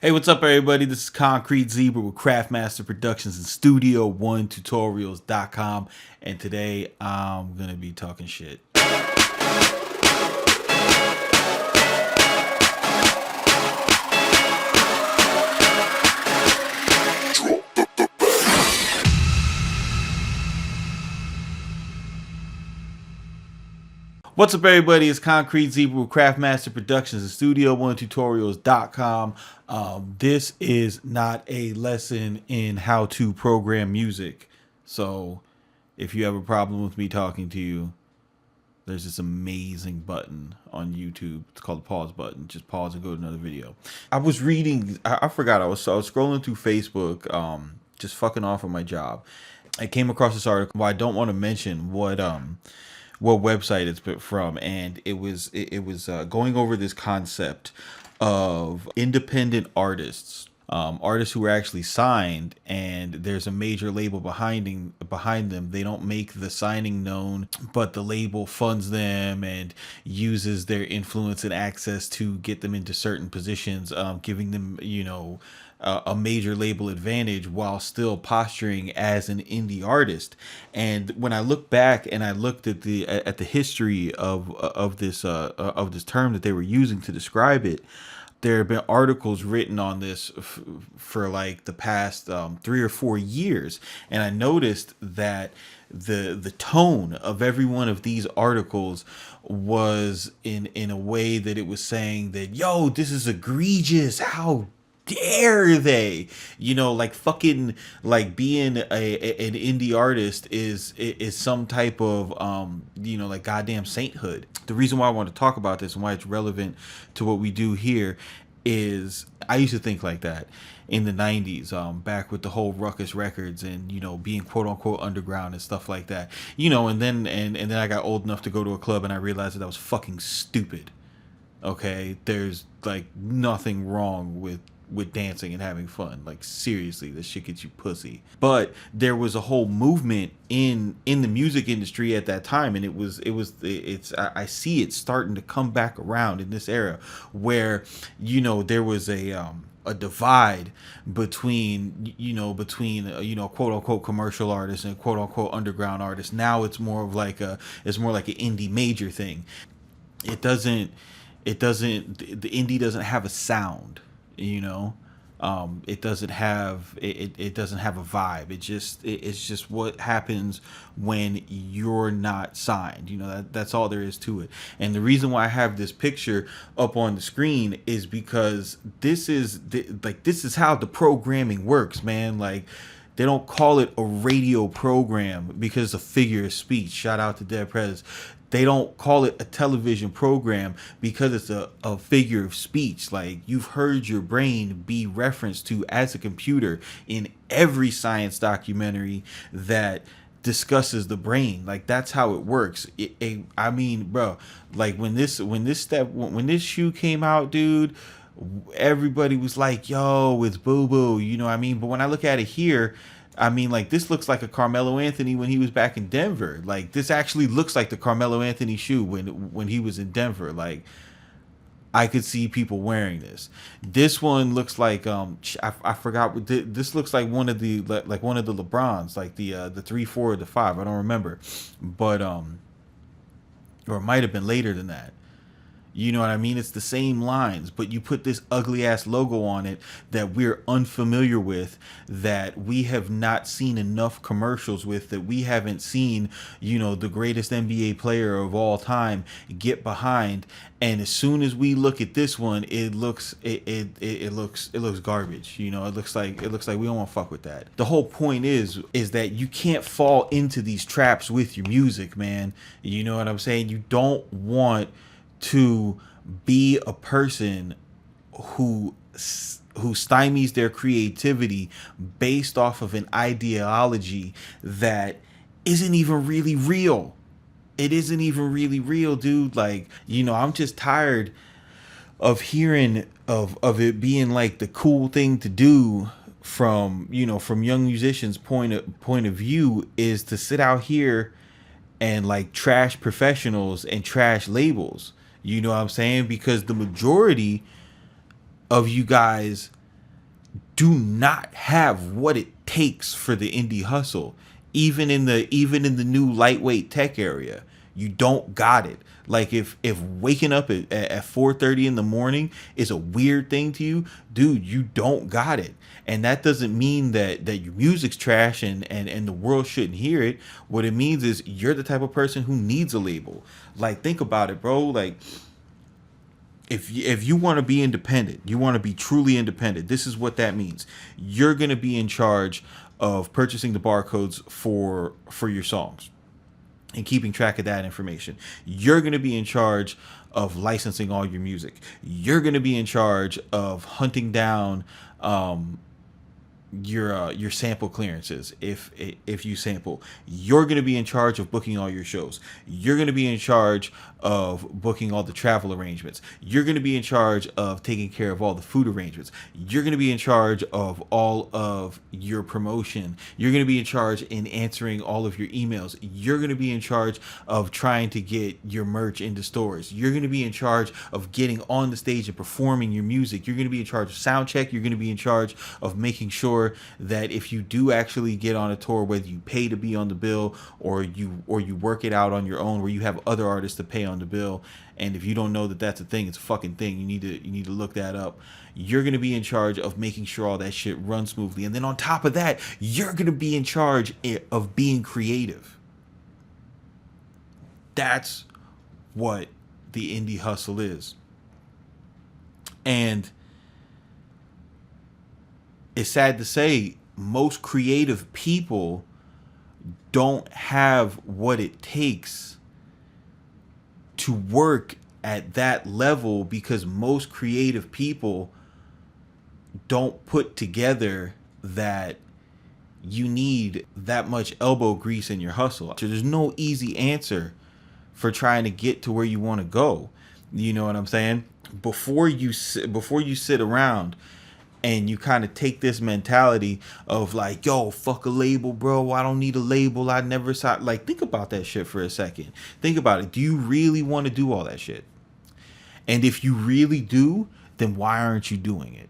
Hey, what's up, everybody? This is Concrete Zebra with Craftmaster Productions and Studio One Tutorials.com, and today I'm gonna be talking shit. What's up, everybody? It's Concrete Zebra with Craftmaster Productions and Studio One Tutorials.com. This is not a lesson in how to program music. So if you have a problem with me talking to you, there's this amazing button on YouTube. It's called the pause button. Just pause and go to another video. I was reading, I forgot, I was scrolling through Facebook, just fucking off of my job. I came across this article. Well, I don't want to mention what website it's from, and it was going over this concept of independent artists, artists who are actually signed, and there's a major label behind them. They don't make the signing known, but the label funds them and uses their influence and access to get them into certain positions, giving them, a major label advantage while still posturing as an indie artist. And when I look back and I looked at the history of this term that they were using to describe it, there have been articles written on this for like the past 3 or 4 years, and I noticed that the tone of every one of these articles was in a way that it was saying that, yo, this is egregious, how dare they, like fucking, like being an indie artist is some type of like goddamn sainthood. The reason why I want to talk about this and why it's relevant to what we do here is I used to think like that in the 90s, back with the whole Ruckus Records and being quote unquote underground and stuff like that, and then I got old enough to go to a club and I realized that was fucking stupid. Okay, there's like nothing wrong with dancing and having fun. Like, seriously, this shit gets you pussy. But there was a whole movement in the music industry at that time, and I see it starting to come back around in this era where there was a divide between quote unquote commercial artists and quote unquote underground artists. Now it's more like an indie major thing. The indie doesn't have a sound. It doesn't have it doesn't have a vibe. It's just what happens when you're not signed. That's all there is to it. And the reason why I have this picture up on the screen is because this is how the programming works, man. Like, they don't call it a radio program because it's a figure of speech. Shout out to Dead Prez. They don't call it a television program because it's a figure of speech. Like, you've heard your brain be referenced to as a computer in every science documentary that discusses the brain. Like, that's how it works. I mean, bro, like when this shoe came out, dude, everybody was like, yo, it's boo boo, but when I look at it here, I mean, like, this looks like a Carmelo Anthony when he was back in Denver. Like, this actually looks like the Carmelo Anthony shoe when he was in Denver. Like, I could see people wearing this. This one looks like I forgot what this looks like, one of the LeBrons, like the 3, 4, or the 5. I don't remember, but or it might have been later than that. You know what I mean? It's the same lines, but you put this ugly ass logo on it that we're unfamiliar with, that we have not seen enough commercials with, that we haven't seen, the greatest NBA player of all time get behind. And as soon as we look at this one, it looks garbage. It looks like we don't want to fuck with that. The whole point is that you can't fall into these traps with your music, man. You know what I'm saying? You don't want to be a person who stymies their creativity based off of an ideology that isn't even really real. It isn't even really real, dude. Like, I'm just tired of hearing of it being like the cool thing to do from young musicians' point of view, is to sit out here and like trash professionals and trash labels. You know what I'm saying? Because the majority of you guys do not have what it takes for the indie hustle. Even in the new lightweight tech area, you don't got it. Like if waking up at 4:30 in the morning is a weird thing to you, dude, you don't got it. And that doesn't mean that your music's trash and the world shouldn't hear it. What it means is you're the type of person who needs a label. Like, think about it, bro. Like, if you want to be independent, you want to be truly independent, this is what that means. You're going to be in charge of purchasing the barcodes for your songs and keeping track of that information. You're going to be in charge of licensing all your music. You're going to be in charge of hunting down your sample clearances. If you sample, you're going to be in charge of booking all your shows. You're going to be in charge of booking all the travel arrangements. You're going to be in charge of taking care of all the food arrangements. You're going to be in charge of all of your promotion. You're going to be in charge in answering all of your emails. You're going to be in charge of trying to get your merch into stores. You're going to be in charge of getting on the stage and performing your music. You're going to be in charge of sound check. You're going to be in charge of making sure that if you do actually get on a tour, whether you pay to be on the bill or you work it out on your own, where you have other artists to pay on the bill. And if you don't know that that's a thing, it's a fucking thing. You need to look that up. You're going to be in charge of making sure all that shit runs smoothly. And then on top of that, you're going to be in charge of being creative. That's what the indie hustle is. And it's sad to say, most creative people don't have what it takes to work at that level, because most creative people don't put together that you need that much elbow grease in your hustle. So there's no easy answer for trying to get to where you want to go. You know what I'm saying? Before you sit around and you kind of take this mentality of like, yo, fuck a label, bro. I don't need a label. I never saw. Like, think about that shit for a second. Think about it. Do you really want to do all that shit? And if you really do, then why aren't you doing it?